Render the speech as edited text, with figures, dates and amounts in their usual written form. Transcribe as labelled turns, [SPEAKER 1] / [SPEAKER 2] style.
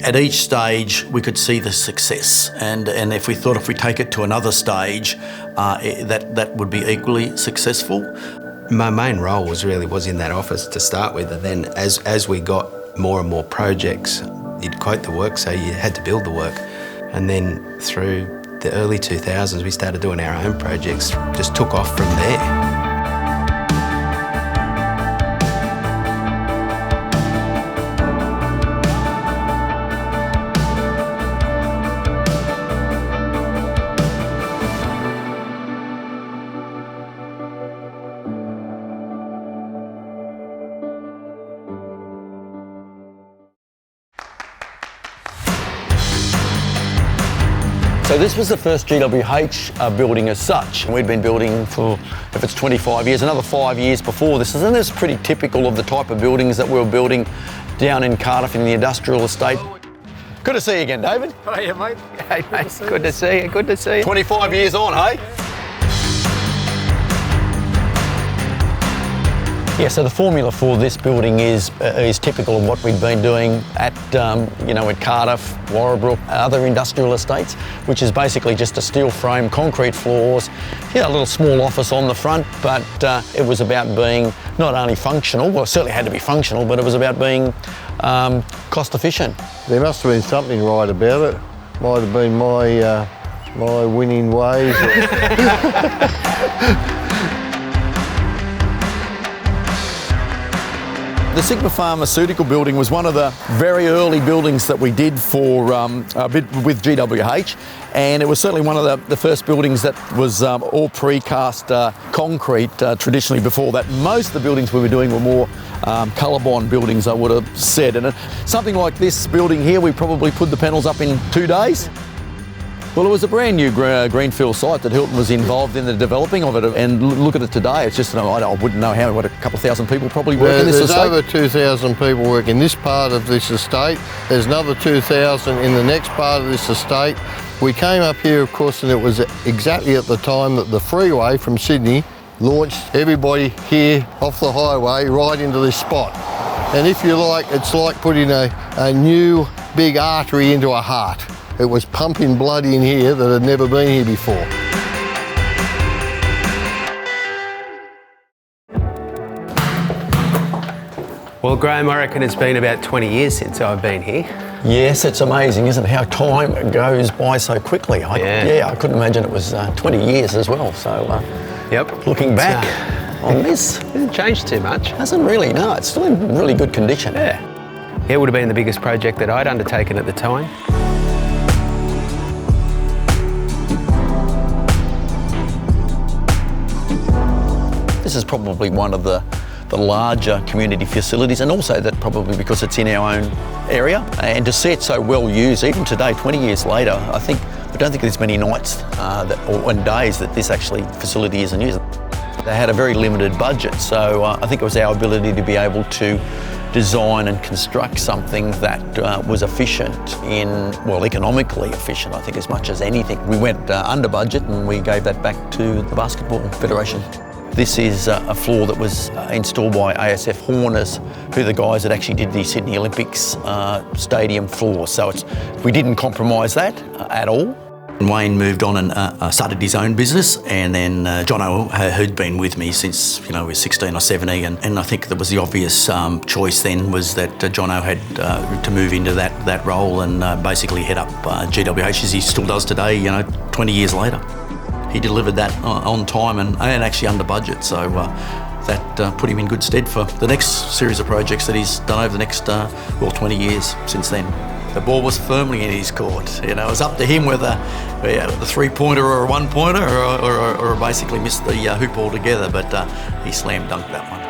[SPEAKER 1] At each stage, we could see the success, and if we thought if we take it to another stage, that would be equally successful.
[SPEAKER 2] My main role was in that office to start with, and then as we got more and more projects, you'd quote the work, so you had to build the work. And then through the early 2000s, we started doing our own projects, just took off from there.
[SPEAKER 1] So this was the first GWH building as such. We'd been building for, if it's 25 years, another 5 years before this. And this is pretty typical of the type of buildings that we were building down in Cardiff in the industrial estate. Good to see you again, David.
[SPEAKER 3] Oh yeah, mate.
[SPEAKER 4] Hey, mate. Good to see you. Good to see you.
[SPEAKER 1] 25 years on, hey? Yeah, so the formula for this building is typical of what we've been doing at, at Cardiff, Warrabrook, other industrial estates, which is basically just a steel frame, concrete floors, a little small office on the front, but it was about being not only functional, well, it certainly had to be functional, but it was about being cost efficient.
[SPEAKER 3] There must have been something right about it. Might have been my winning ways.
[SPEAKER 1] The Sigma Pharmaceutical building was one of the very early buildings that we did for with GWH, and it was certainly one of the first buildings that was all precast concrete. Traditionally before that, most of the buildings we were doing were more colour-bond buildings, I would have said. And something like this building here, we probably put the panels up in 2 days. Well, it was a brand new greenfield site that Hilton was involved in the developing of it, and look at it today. It's just, I wouldn't know how, a couple of thousand people probably work in this estate?
[SPEAKER 3] There's over 2,000 people work in this part of this estate. There's another 2,000 in the next part of this estate. We came up here, of course, and it was exactly at the time that the freeway from Sydney launched everybody here off the highway right into this spot. And if you like, it's like putting a new big artery into a heart. It was pumping blood in here that had never been here before.
[SPEAKER 4] Well, Grahame, I reckon it's been about 20 years since I've been here.
[SPEAKER 1] Yes, it's amazing, isn't it, how time goes by so quickly. I couldn't imagine it was 20 years as well. So,
[SPEAKER 4] yep.
[SPEAKER 1] Looking back on this,
[SPEAKER 4] it hasn't changed too much.
[SPEAKER 1] Hasn't really, no. It's still in really good condition.
[SPEAKER 4] Yeah. It would have been the biggest project that I'd undertaken at the time.
[SPEAKER 1] This is probably one of the larger community facilities, and also that probably because it's in our own area. And to see it so well used, even today, 20 years later, I don't think there's many nights or days that this facility isn't used. They had a very limited budget, so I think it was our ability to be able to design and construct something that was efficient economically efficient, I think, as much as anything. We went under budget, and we gave that back to the Basketball Federation. This is a floor that was installed by ASF Horners, who are the guys that actually did the Sydney Olympics stadium floor. So we didn't compromise that at all. Wayne moved on and started his own business, and then Jono, who'd been with me since he was 16 or 17, and I think that was the obvious choice then, was that Jono had to move into that role and basically head up GWH, as he still does today, 20 years later. He delivered that on time and actually under budget, so that put him in good stead for the next series of projects that he's done over the next 20 years since then. The ball was firmly in his court. It was up to him whether the three-pointer or a one-pointer or basically missed the hoop altogether, but he slam dunked that one.